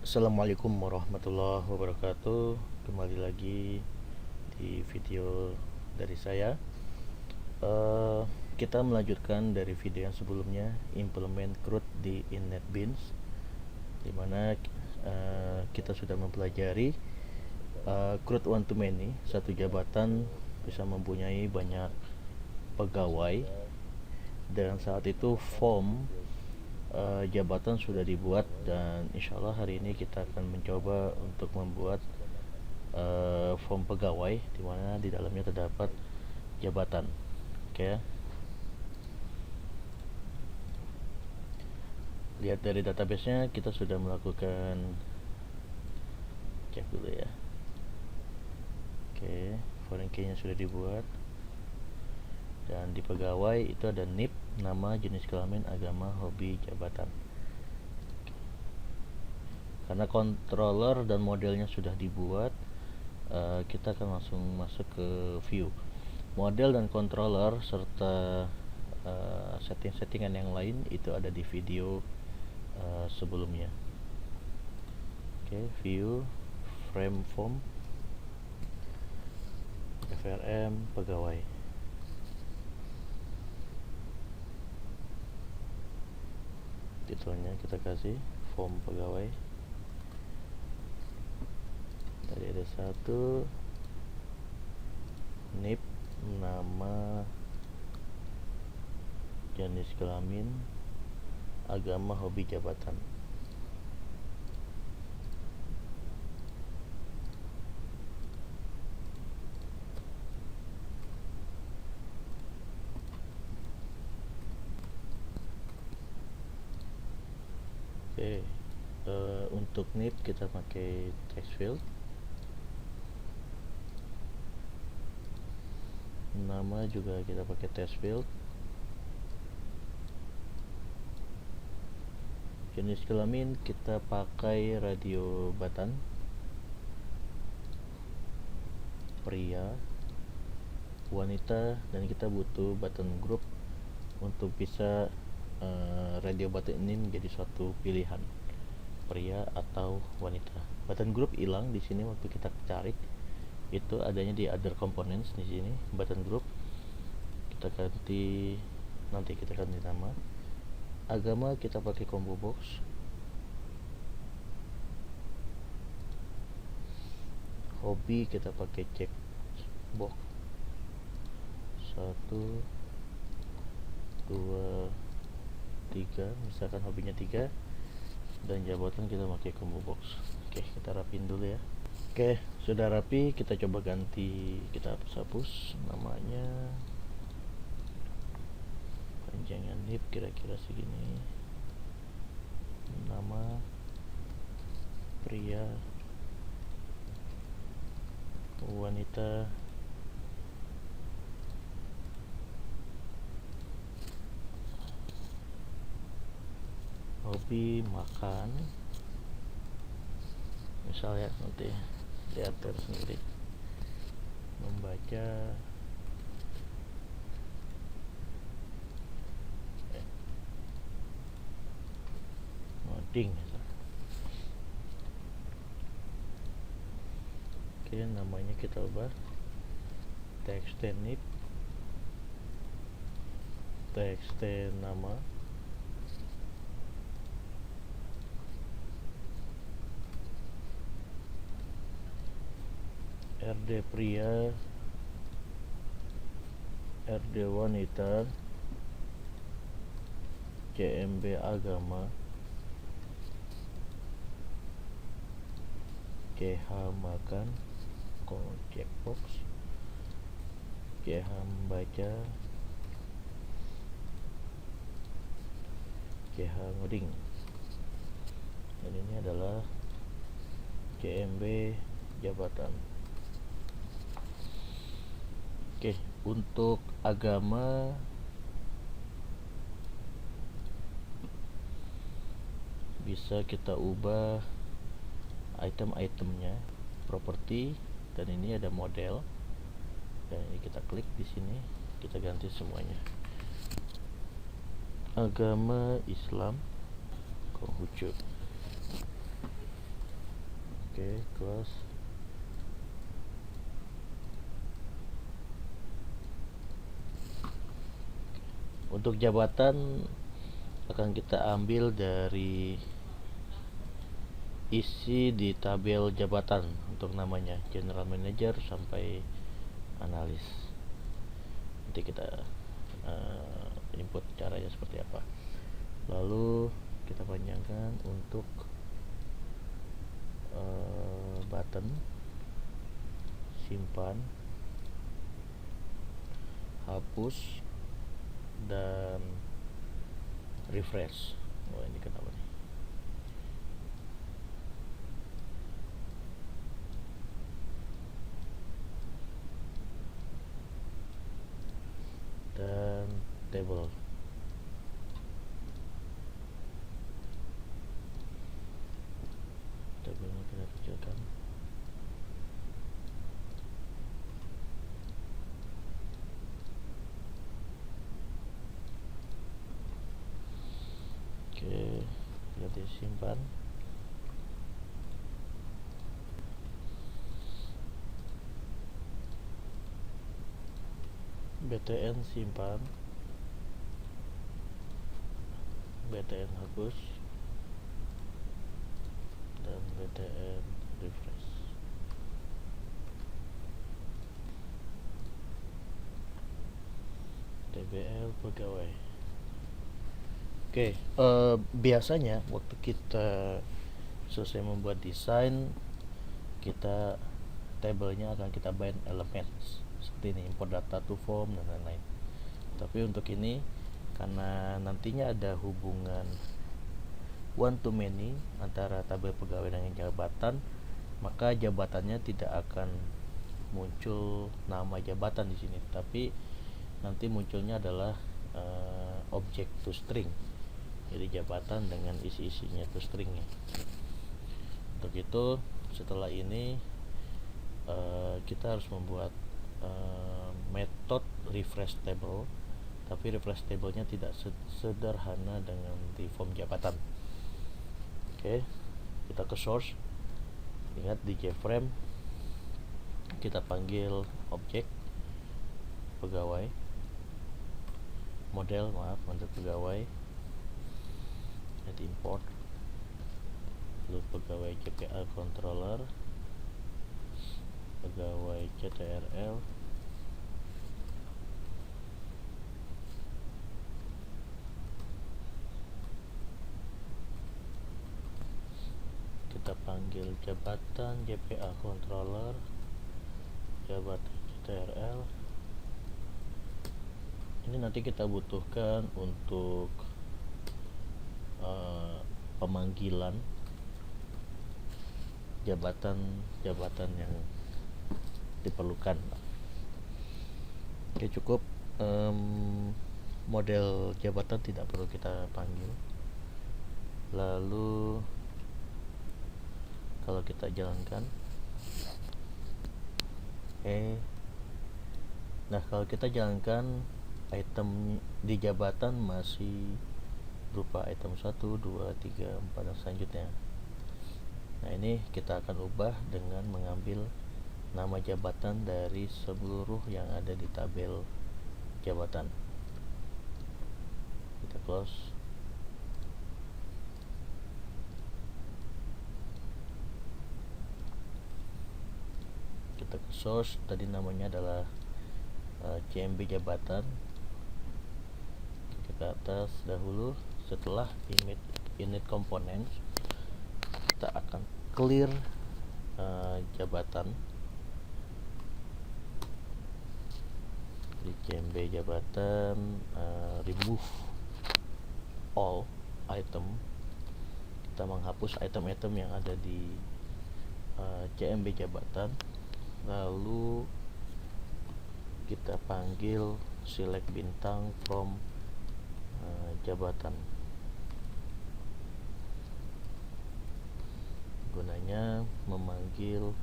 Assalamualaikum warahmatullahi wabarakatuh. Kembali lagi di video dari saya. Eh, kita melanjutkan dari video yang sebelumnya, implement CRUD di NetBeans, dimana kita sudah mempelajari CRUD one to many. Satu jabatan bisa mempunyai banyak pegawai, dan saat itu form jabatan sudah dibuat, dan insya Allah hari ini kita akan mencoba untuk membuat form pegawai di mana di dalamnya terdapat jabatan. Oke, lihat dari database-nya kita sudah melakukan cek dulu ya. Oke, foreign key-nya sudah dibuat, dan di pegawai itu ada NIP, nama, jenis kelamin, agama, hobi, jabatan. Karena controller dan modelnya sudah dibuat, kita akan langsung masuk ke view. Model dan controller serta setting-settingan yang lain itu ada di video sebelumnya. Oke, view, frame form, FRM, pegawai. Titelnya kita kasih form pegawai. Tadi ada satu, NIP, nama, jenis kelamin, agama, hobi, jabatan. Oke, untuk NIP kita pakai text field. Nama juga kita pakai text field. Jenis kelamin kita pakai radio button, pria, wanita, dan kita butuh button group untuk bisa radio button ini menjadi suatu pilihan, pria atau wanita. Button group hilang di sini waktu kita cari, itu adanya di other components. Di sini button group kita ganti, nanti kita ganti nama. Agama kita pakai combo box. Hobi kita pakai check box. 1 2 3, misalkan hobinya 3, dan jabatan kita pakai combo box. Oke, kita rapin dulu ya. Oke, sudah rapi, kita coba ganti, kita hapus namanya. Panjangnya NIP kira-kira segini. Nama pria, wanita, hobi makan, misalnya nanti diatur sendiri. Membaca, ngoding. Oke, namanya kita ubah text NIP, text nama, RD pria, RD wanita, CMB agama, CH makan, checkbox, CH membaca, CH ngoding. Dan ini adalah CMB jabatan. Oke, untuk agama bisa kita ubah item-itemnya, properti, dan ini ada model. Dan ini kita klik di sini, kita ganti semuanya. Agama Islam, Konghucu. Oke, close. Untuk jabatan akan kita ambil dari isi di tabel jabatan untuk namanya general manager sampai analis. Nanti kita input caranya seperti apa. Lalu kita panjangkan untuk button, simpan, hapus, dan refresh. Oh, ini kenapa nih? Dan table. Tabelnya kita kecilkan. Oke, kita disimpan. BTN simpan, BTN hapus, dan BTN refresh. TBL pegawai. Oke, biasanya waktu kita selesai membuat desain, kita tabelnya akan kita bind elements seperti ini, import data to form dan lain-lain. Tapi untuk ini karena nantinya ada hubungan one to many antara tabel pegawai dengan jabatan, maka jabatannya tidak akan muncul nama jabatan di sini, tapi nanti munculnya adalah object to string. Jadi jabatan dengan isi-isinya to stringnya. Untuk itu setelah ini kita harus membuat metode refresh table, tapi refresh tablenya tidak sederhana dengan di form jabatan. Oke, kita ke source. Ingat di JFrame kita panggil objek pegawai, model pegawai, import, lalu pegawai JPA controller, pegawai CTRL, kita panggil jabatan JPA controller, jabatan CTRL. Ini nanti kita butuhkan untuk pemanggilan jabatan yang diperlukan. Oke, cukup model jabatan tidak perlu kita panggil. Lalu kalau kita jalankan, nah kalau kita jalankan, item di jabatan masih berupa item 1, 2, 3, 4 dan selanjutnya. Nah ini kita akan ubah dengan mengambil nama jabatan dari seluruh yang ada di tabel jabatan. Kita close. Kita ke source, tadi namanya adalah CMB jabatan. Kita atas dahulu. Setelah init components, kita akan clear jabatan di CMB jabatan, remove all item. Kita menghapus item-item yang ada di CMB jabatan, lalu kita panggil select bintang from jabatan. Gunanya memanggil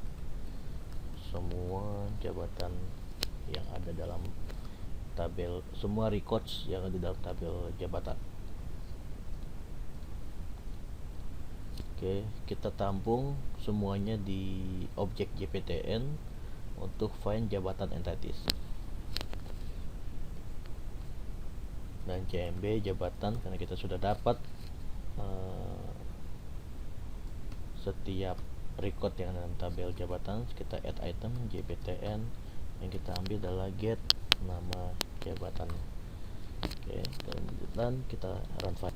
semua jabatan yang ada dalam tabel, semua records yang ada dalam tabel jabatan. Oke, kita tampung semuanya di objek JPTN untuk find jabatan entities. Dan CMB jabatan, karena kita sudah dapat setiap record yang dalam tabel jabatan, kita add item JPTN, yang kita ambil adalah get nama jabatan. Oke, dan kita run file.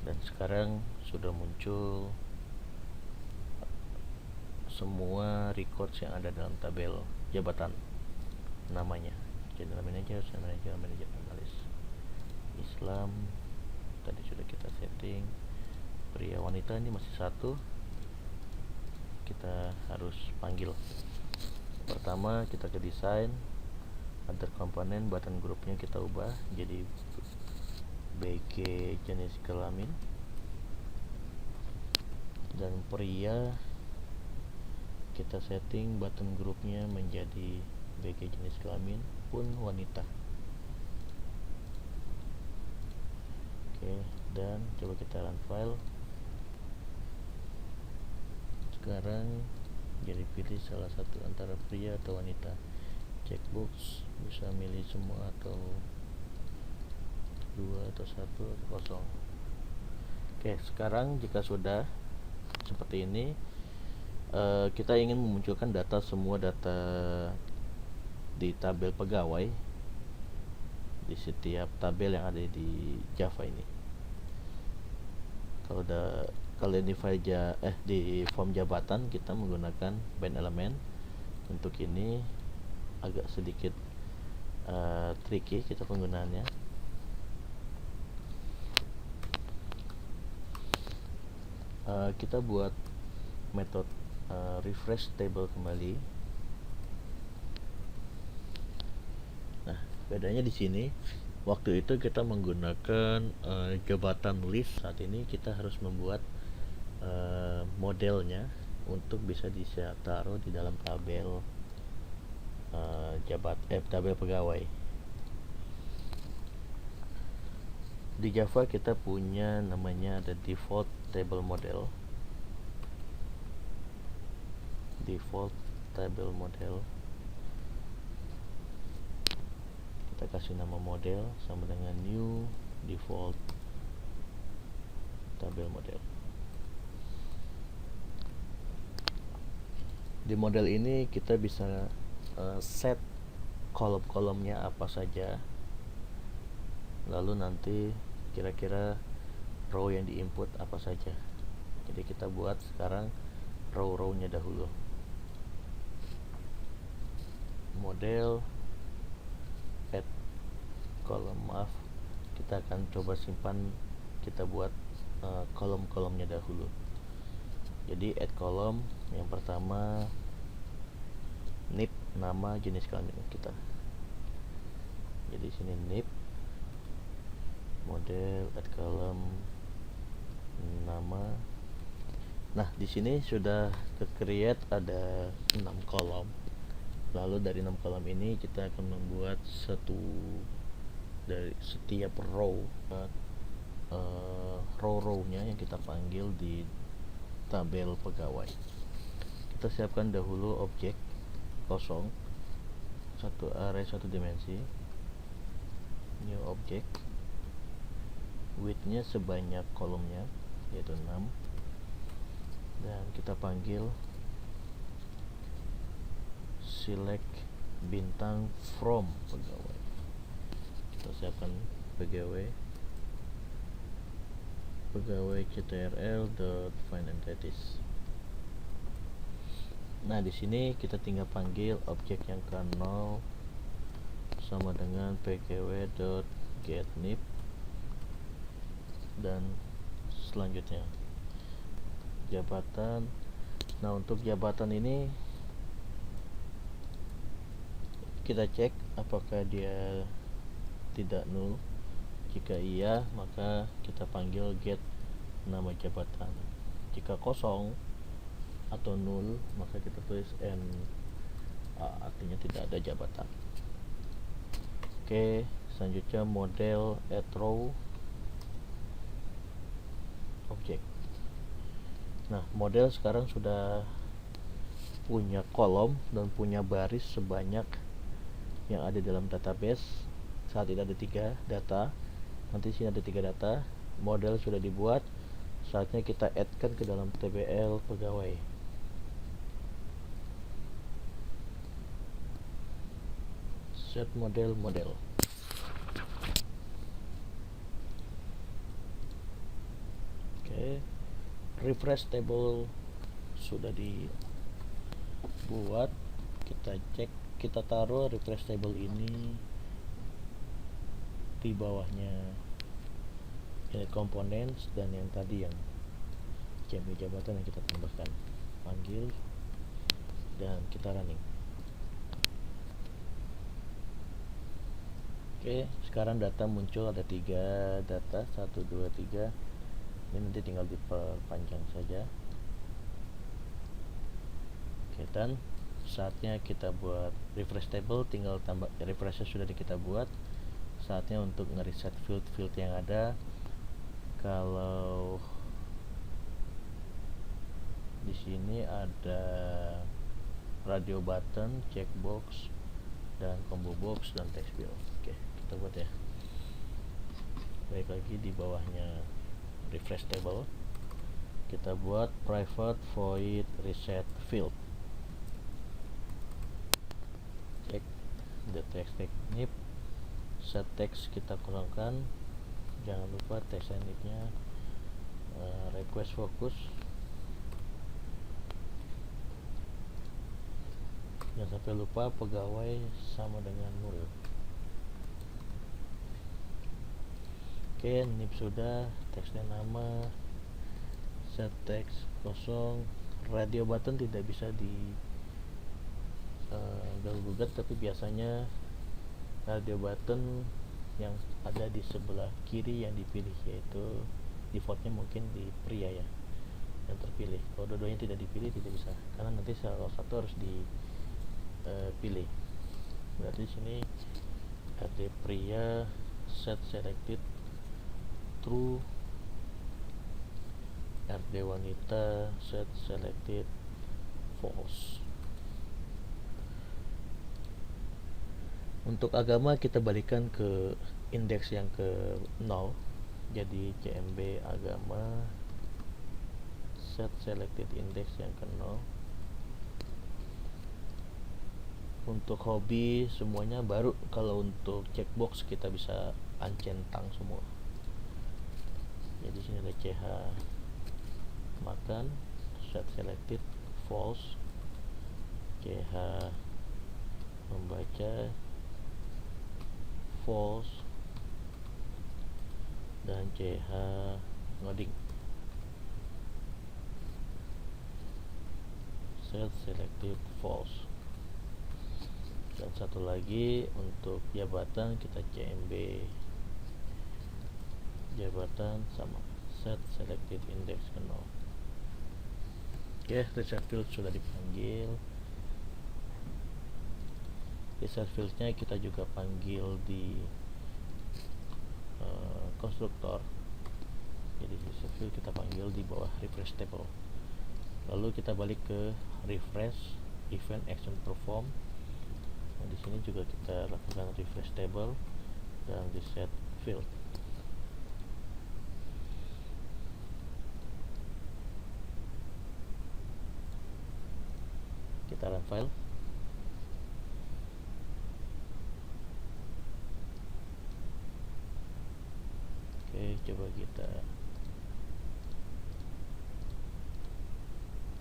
Dan sekarang sudah muncul semua records yang ada dalam tabel jabatan namanya. General manager, manager analis, Islam tadi sudah kita setting. Pria wanita ini masih satu, kita harus panggil. Pertama kita ke desain, other komponen, button grupnya kita ubah jadi BG jenis kelamin, dan pria kita setting button grupnya menjadi BG jenis kelamin pun wanita. Oke, dan coba kita run file. Sekarang jadi pilih salah satu antara pria atau wanita. Checkbox bisa milih semua atau dua atau satu atau kosong. Oke, sekarang jika sudah seperti ini, kita ingin memunculkan data, semua data di tabel pegawai di setiap tabel yang ada di Java ini. Kalau di file di form jabatan kita menggunakan band element. Untuk ini agak sedikit tricky kita penggunaannya. Kita buat metode refresh table kembali. Nah, bedanya di sini, waktu itu kita menggunakan jabatan list. Saat ini kita harus membuat modelnya untuk bisa ditaruh di dalam tabel tabel pegawai. Di Java kita punya namanya ada default table model. Kita kasih nama model sama dengan new default tabel model. Di model ini kita bisa set kolom-kolomnya apa saja, lalu nanti kira-kira row yang diinput apa saja. Jadi kita buat sekarang row-rownya dahulu. Model add kolom, kita akan coba simpan, kita buat kolom-kolomnya dahulu. Jadi add kolom yang pertama nip nama jenis kelamin kita. Jadi sini nip model add kolom nama. Nah, di sini sudah create ada 6 kolom. Lalu dari 6 kolom ini kita akan membuat satu dari setiap row row-nya yang kita panggil di tabel pegawai. Kita siapkan dahulu objek kosong, satu array satu dimensi, new object, width-nya sebanyak kolomnya yaitu 6, dan kita panggil select bintang from pegawai. Kita siapkan pegawai ctrl.find entities. Nah, di sini kita tinggal panggil objek yang ke 0 sama dengan pgw.getNip, dan selanjutnya jabatan. Nah, untuk jabatan ini kita cek apakah dia tidak null. Jika iya, maka kita panggil get nama jabatan. Jika kosong atau null, maka kita tulis n, artinya tidak ada jabatan. Oke, selanjutnya model add row. objek. Nah, model sekarang sudah punya kolom dan punya baris sebanyak yang ada dalam database. Saat ini ada 3 data, nanti sini ada 3 data. Model sudah dibuat, saatnya kita add-kan ke dalam TBL pegawai. Set model. Oke, refresh table sudah dibuat. Kita cek, kita taruh refresh table ini di bawahnya unit components dan yang tadi yang CMB jabatan yang kita tambahkan. Panggil dan kita running. Oke, sekarang data muncul, ada 3 data, 1, 2, 3. Ini nanti tinggal diperpanjang saja. Oke, dan saatnya kita buat refresh table, tinggal tambah refreshnya sudah kita buat. Saatnya untuk ngereset field yang ada. Kalau di sini ada radio button, checkbox, dan combo box dan text field. Oke, kita buat ya. Baik, lagi di bawahnya refresh table kita buat private void reset field. Cek the text technique, set text kita kosongkan, jangan lupa text technique-nya request focus. Jangan sampai lupa pegawai sama dengan nul. Oke, nip sudah, teksnya nama, set teks kosong. Radio button tidak bisa di gugat, tapi biasanya radio button yang ada di sebelah kiri yang dipilih, yaitu defaultnya mungkin di pria ya yang terpilih. Kalau dua-duanya tidak dipilih tidak bisa, karena nanti salah satu harus dipilih. Berarti di sini RD pria set selected true, RD wanita set selected false. Untuk agama kita balikan ke indeks yang ke 0, jadi CMB agama set selected index yang ke 0. Untuk hobi semuanya baru. Kalau untuk checkbox kita bisa uncentang semua. Jadi sini ada CH makan set selected false, CH membaca false, dan CH ngoding set selected false. Dan satu lagi untuk jabatan kita CMB jabatan sama set selected index ke 0. Oke, reset field sudah dipanggil. Reset fieldnya kita juga panggil di konstruktor. Jadi reset field kita panggil di bawah refresh table. Lalu kita balik ke refresh event action perform. Nah, di sini juga kita lakukan refresh table dan reset field. Kita run file. Oke, coba kita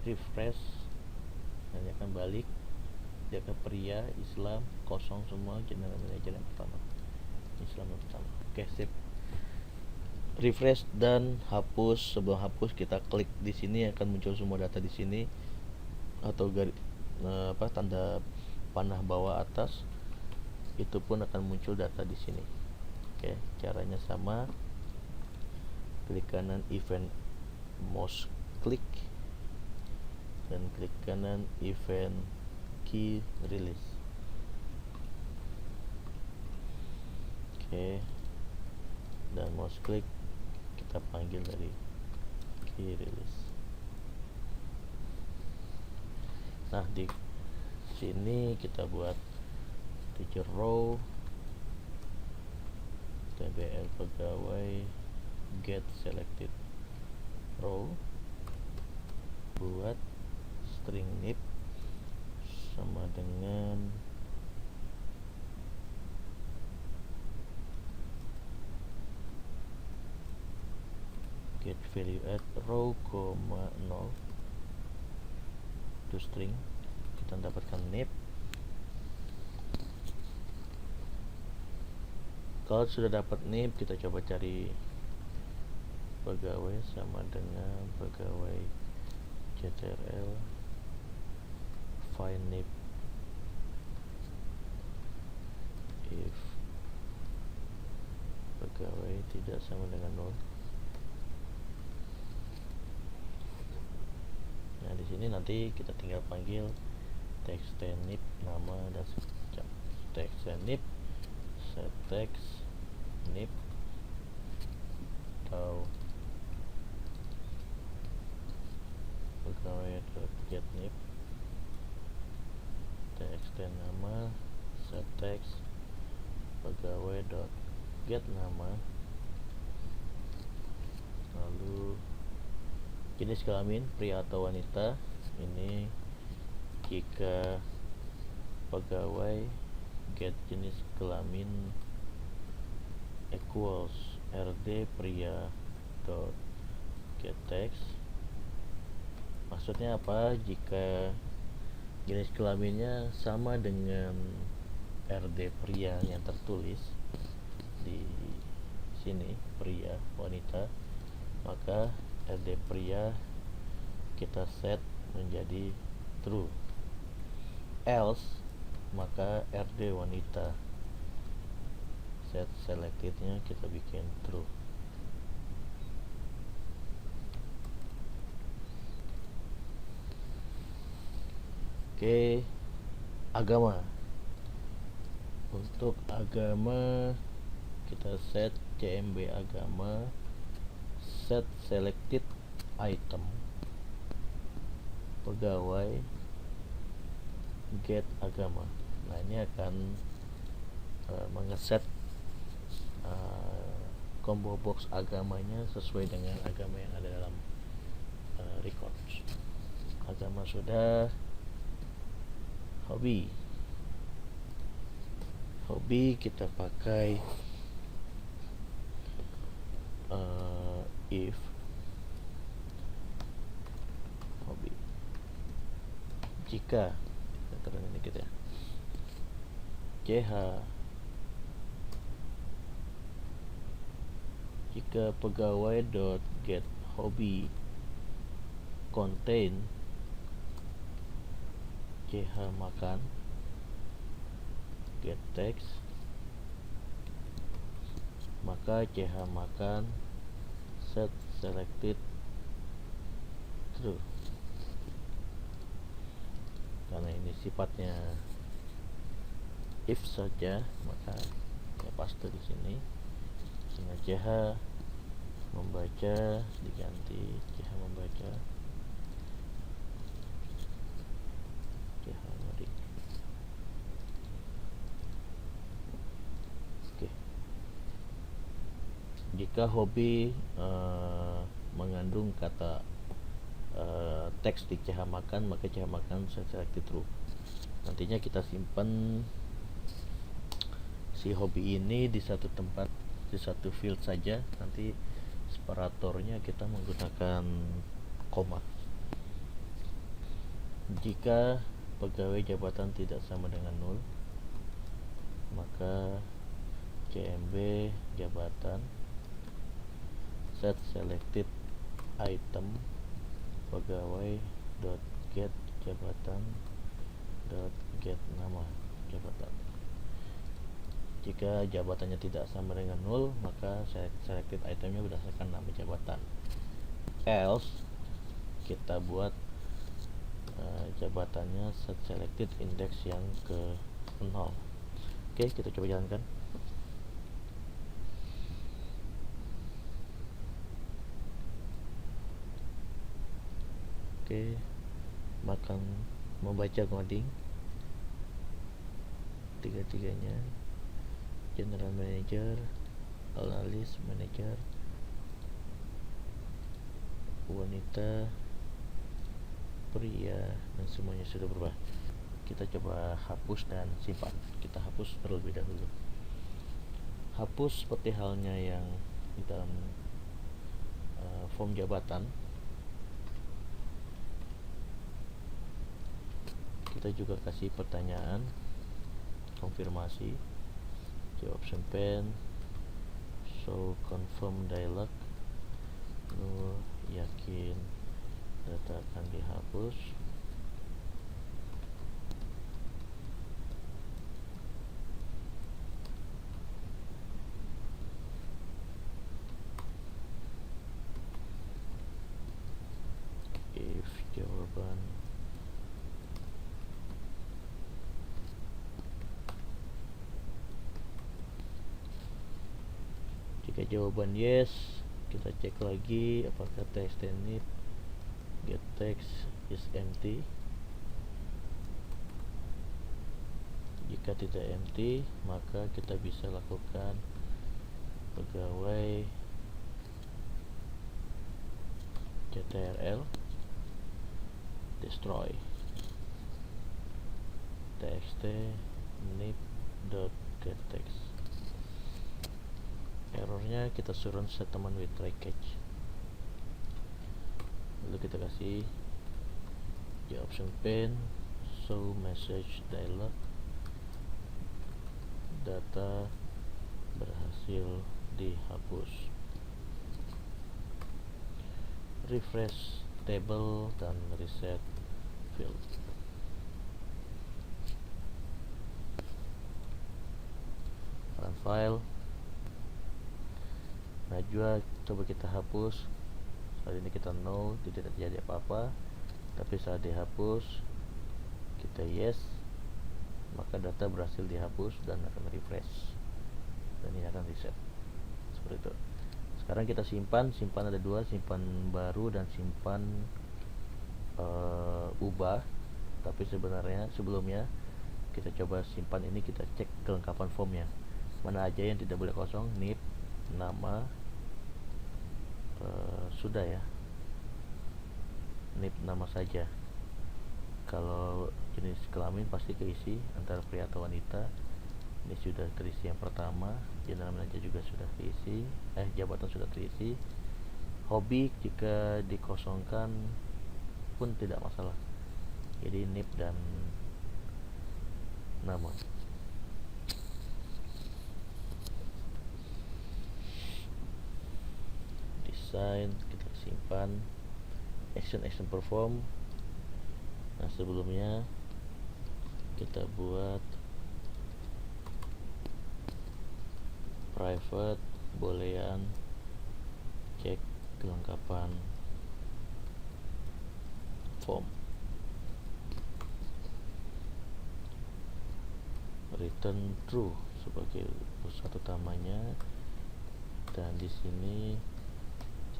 refresh, dan akan balik dia ke pria, Islam, kosong semua, general manager yang pertama, Islam yang pertama. Oke, sip. Refresh dan hapus. Sebelum hapus kita klik di sini, akan muncul semua data di sini, atau tanda panah bawah atas, itu pun akan muncul data di sini. Oke, caranya sama. Klik kanan event mouse click, dan klik kanan event key release. Oke, dan mouse click kita panggil dari key release. Nah, di sini kita buat teacher row tbl pegawai get selected row, buat string nip sama dengan get value at row, 0 to string. Kita dapatkan nip. Kalau sudah dapat nip, kita coba cari pegawai sama dengan pegawai ctrl find nip if pegawai tidak sama dengan 0. Nah, di sini nanti kita tinggal panggil text nip nama dan jam. Text nip set text nip atau pegawai get nip, text nama set text pegawai get nama, lalu jenis kelamin pria atau wanita. Ini jika pegawai get jenis kelamin equals rd pria dot get text. Maksudnya apa? Jika jenis kelaminnya sama dengan rd pria yang tertulis di sini, pria wanita, maka rd pria kita set menjadi true. Else maka rd wanita set selectednya kita bikin true. Oke, agama. Untuk agama kita set cmb agama set selected item pegawai get agama. Nah, ini akan mengeset combo box agamanya sesuai dengan agama yang ada dalam records. Agama sudah. Hobi kita pakai if hobi jika kita turun dikit ya, ch jika pegawai dot get hobi contain ch makan get text, maka ch makan set selected true. Karena ini sifatnya if saja, maka ya paste di sini. Sehingga ch membaca diganti ch membaca, ch ngetik. Oke. Jika hobi mengandung kata teks di ch makan, maka ch makan set selected true. Nantinya kita simpan si hobi ini di satu tempat, di satu field saja. Nanti separatornya kita menggunakan koma. Jika pegawai jabatan tidak sama dengan 0, maka cmb jabatan set selected item pegawai dot get jabatan dot get nama jabatan. Jika jabatannya tidak sama dengan 0, maka selected itemnya berdasarkan nama jabatan. Else kita buat jabatannya set selected index yang ke 0. Oke, kita coba jalankan. Oke, makan membaca coding tiga-tiganya, general manager, analis manager, wanita, pria, dan semuanya sudah berubah. Kita coba hapus dan simpan. Kita hapus terlebih dahulu. Hapus seperti halnya yang di dalam form jabatan. Kita juga kasih pertanyaan konfirmasi, jawab pen, show confirm dialog, Nur yakin data akan dihapus. If jawaban jika jawaban yes, kita cek lagi apakah text init get text is empty. Jika tidak empty, maka kita bisa lakukan pegawai ctrl destroy txt init.getText. Errornya kita suruh statement with try catch. Lalu kita kasih jawab pen, show message dialog, data berhasil dihapus, refresh table dan reset field. Run file. Najwa coba kita hapus. Saat ini kita no, tidak terjadi apa-apa. Tapi saat dihapus kita yes, maka data berhasil dihapus dan akan refresh, dan ini akan reset seperti itu. Sekarang kita simpan ada dua, simpan baru dan simpan ubah. Tapi sebenarnya sebelumnya kita coba simpan ini, kita cek kelengkapan formnya, mana aja yang tidak boleh kosong. Nip, nama, sudah ya, nip nama saja. Kalau jenis kelamin pasti keisi antara pria atau wanita. Ini sudah terisi yang pertama. General manager juga sudah terisi, jabatan sudah terisi. Hobi jika dikosongkan pun tidak masalah. Jadi nip dan nama. Desain kita simpan. Action perform. Nah, sebelumnya kita buat private boolean cek kelengkapan form, return true sebagai pusat utamanya, dan di sini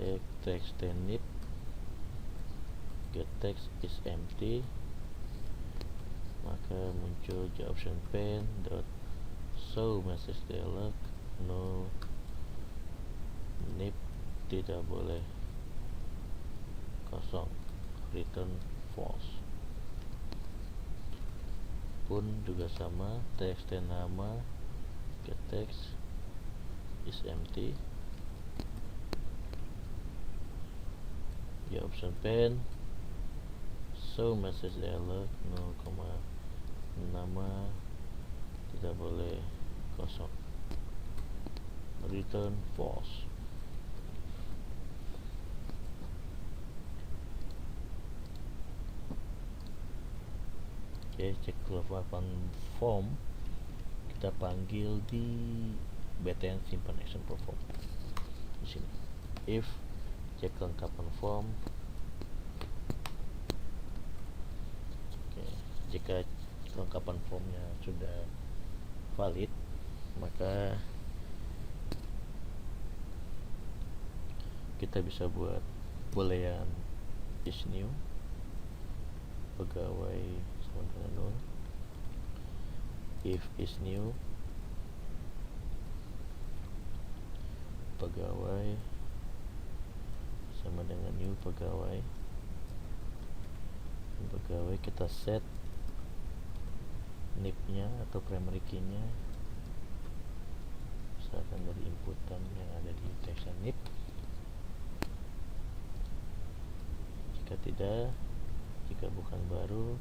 cek text init get text is empty, maka muncul jawab pen dot show message dialog, no nip tidak boleh kosong, return false. Pun juga sama, text nama get text is empty, jawab pen show message dialog, no, nama tidak boleh kosong, return false. Oke, cek kelengkapan form kita panggil di btn simpan action perform di sini. If cek kelengkapan form, jika kelengkapan formnya sudah valid, maka kita bisa buat boolean is new pegawai sama dengan null. If is new, pegawai sama dengan new pegawai. Pegawai kita set nip-nya atau primary key-nya misalkan dari inputan yang ada di text nip. Jika tidak, jika bukan baru,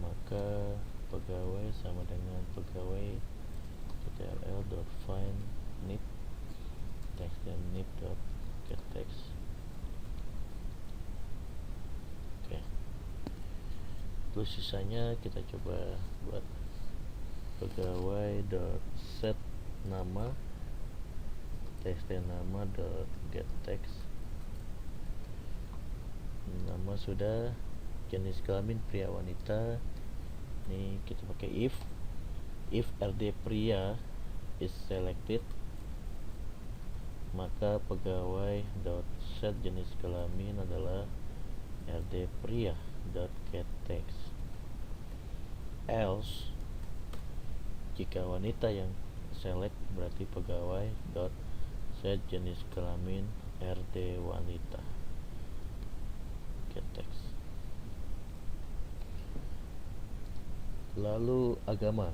maka pegawai sama dengan pegawai ctrl.find nip text dan nip.getText. Oke. Terus sisanya kita coba buat pegawai.set nama text dan nama.getText. Nama sudah, jenis kelamin pria wanita. Ini kita pakai if RD pria is selected, maka pegawai set jenis kelamin adalah RD pria .getText. Else, jika wanita yang select, berarti pegawai set jenis kelamin RD wanita getText. Lalu agama.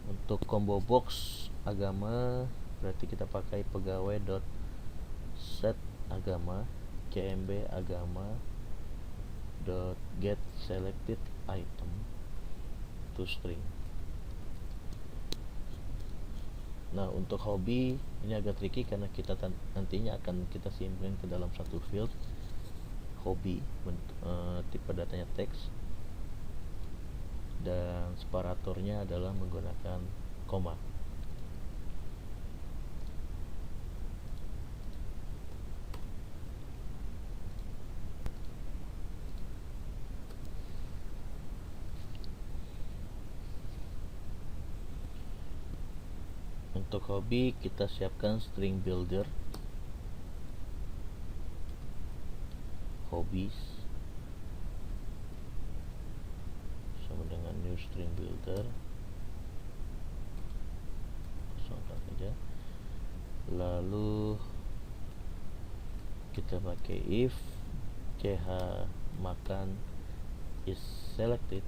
Untuk combo box agama berarti kita pakai pegawai set agama cmb agama get selected item to string. Nah, untuk hobi ini agak tricky karena kita nantinya akan kita simpan ke dalam satu field hobi, tipe datanya teks, dan separatornya adalah menggunakan koma. Untuk hobi kita siapkan string builder hobbies sama dengan new string builder, kosongkan saja. Lalu kita pakai if ch makan is selected,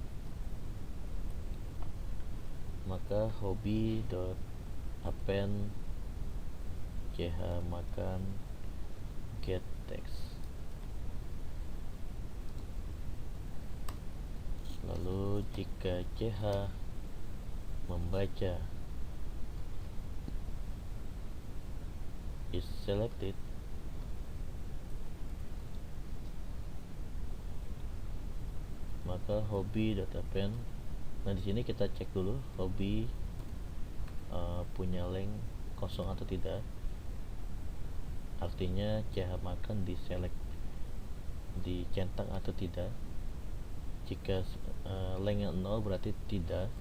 maka hobby.append ch makan get text. Lalu jika ch membaca is selected, maka hobby.append. Nah, di sini kita cek dulu hobby punya length kosong atau tidak. Artinya ch makan dicentang atau tidak. Jika lengthnya 0 berarti tidak,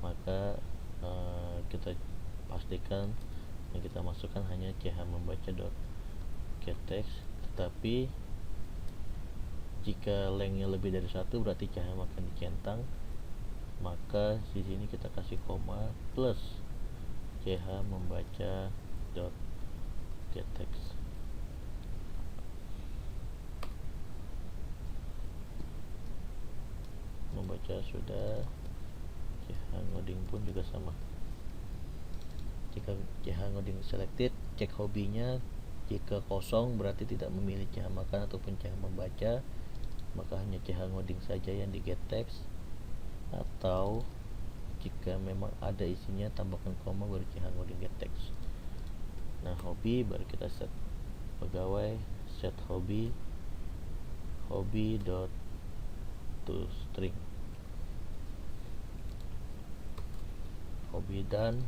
maka kita pastikan yang kita masukkan hanya ch membaca .getText. Tetapi jika lengthnya lebih dari 1 berarti ch makan dicentang, maka di sini kita kasih koma plus ch membaca .getText. Membaca sudah, ch ngoding pun juga sama. Jika ch ngoding selected, cek hobinya. Jika kosong berarti tidak memilih ch makan ataupun ch membaca, maka hanya ch ngoding saja yang di getText. Atau jika memang ada isinya tambahkan koma baru ch ngoding getText. Nah, hobi baru kita set pegawai set hobi toString hobi dan.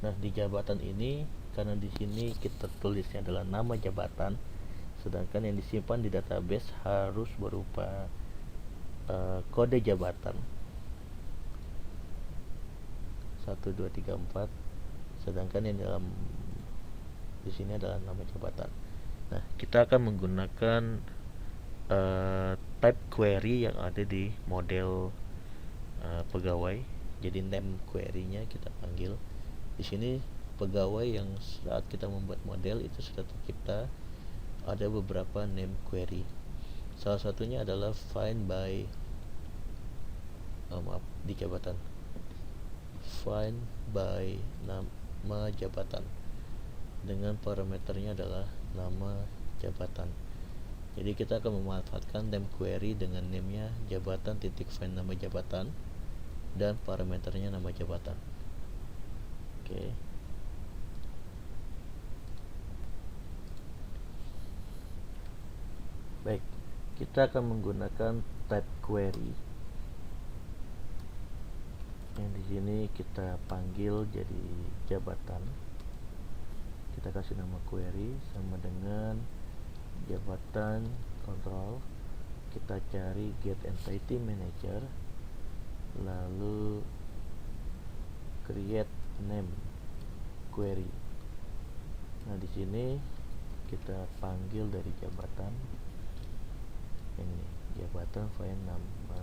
Nah, di jabatan ini karena di sini kita tulisnya adalah nama jabatan, sedangkan yang disimpan di database harus berupa kode jabatan 1, 2, 3, 4, sedangkan yang dalam di sini adalah nama jabatan. Nah, kita akan menggunakan type query yang ada di model pegawai. Jadi name query-nya kita panggil. Di sini pegawai yang saat kita membuat model itu sudah tercipta, ada beberapa name query. Salah satunya adalah find by di jabatan. Find by nama jabatan dengan parameternya adalah nama jabatan. Jadi kita akan memanfaatkan name query dengan name-nya jabatan titik find nama jabatan dan parameternya nama jabatan. Oke. Baik, kita akan menggunakan type query. Yang di sini kita panggil jadi jabatan. Kita kasih nama query sama dengan jabatan kontrol. Kita cari get entity manager, lalu create name query. Nah, di sini kita panggil dari jabatan ini, jabatan find nama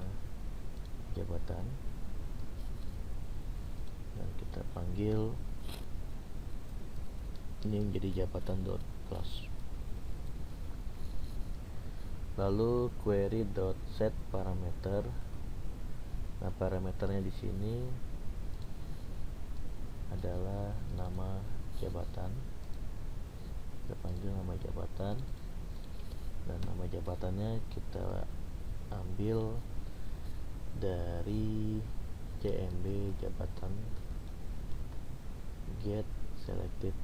jabatan, dan kita panggil ini menjadi jabatan class. Lalu query set parameter. Nah, parameternya di sini adalah nama jabatan. Kita panggil nama jabatan, dan nama jabatannya kita ambil dari CMB jabatan get selected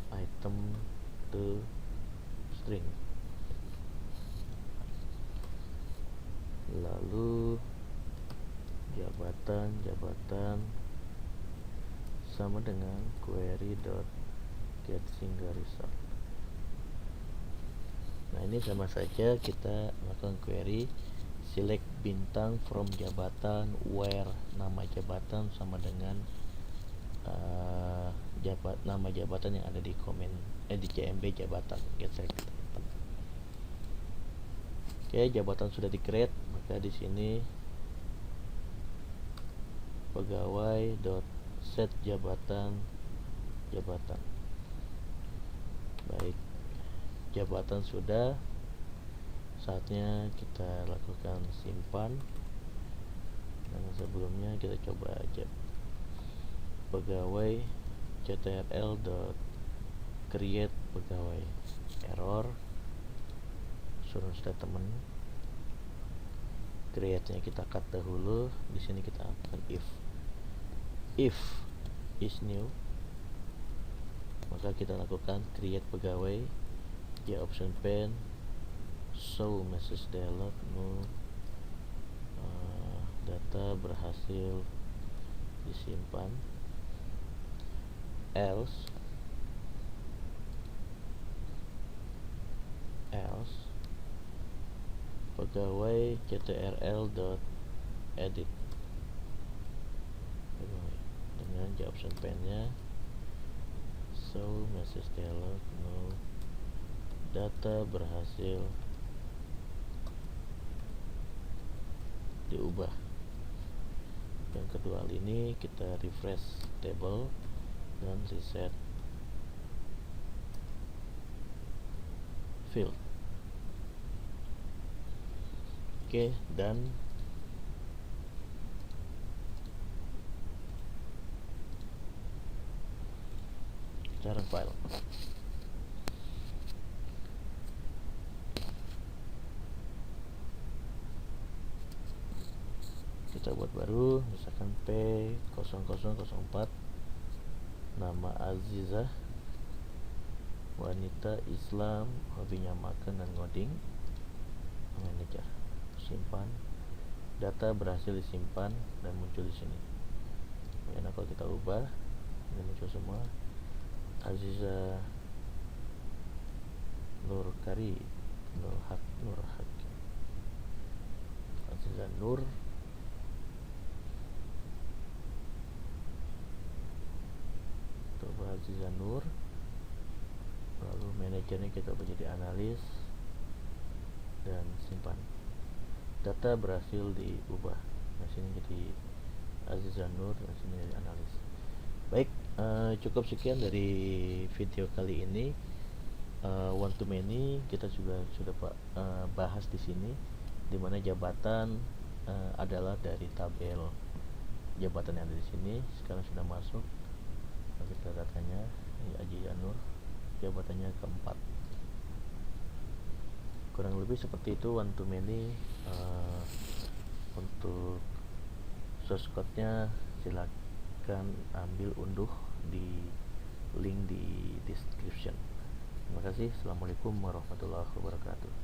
item to string. Lalu jabatan sama dengan query get single result. Nah, ini sama saja kita melakukan query select bintang from jabatan where nama jabatan sama dengan nama jabatan yang ada di di CMB jabatan get selected item. Oke, jabatan sudah di create, maka di sini pegawai set jabatan. Baik, jabatan sudah, saatnya kita lakukan simpan. Dan sebelumnya kita coba aja pegawai ctrl create pegawai, error, suruh statement create-nya kita cut dahulu. Di sini kita akan if is new, maka kita lakukan create pegawai, option pane, show message dialog, no data berhasil disimpan, else pegawai ctrl edit pegawai dengan option pane-nya show message dialog, no data berhasil diubah. Yang kedua ini kita refresh table dan reset field. Oke, dan kita run file. Kita buat baru, misalkan P0004, nama Azizah, wanita Islam, hobinya makan dan ngoding, manager. Simpan, data berhasil disimpan dan muncul di sini. Nah, kalau kita ubah, ini muncul semua. Aziza Nurhak, Aziza Nur, coba Aziza Nur. Lalu manajernya kita ubah jadi analis, dan simpan. Data berhasil diubah. Nah, sini jadi Azizan Nur, dan sini jadi analis. Baik, cukup sekian dari video kali ini. One to many kita juga sudah bahas di sini, di mana jabatan adalah dari tabel jabatan yang ada di sini. Sekarang sudah masuk. Kita datanya ini Aji Anur, jabatannya keempat. Kurang lebih seperti itu one to many. Untuk source code-nya silakan ambil unduh di link di description. Terima kasih. Assalamualaikum warahmatullahi wabarakatuh.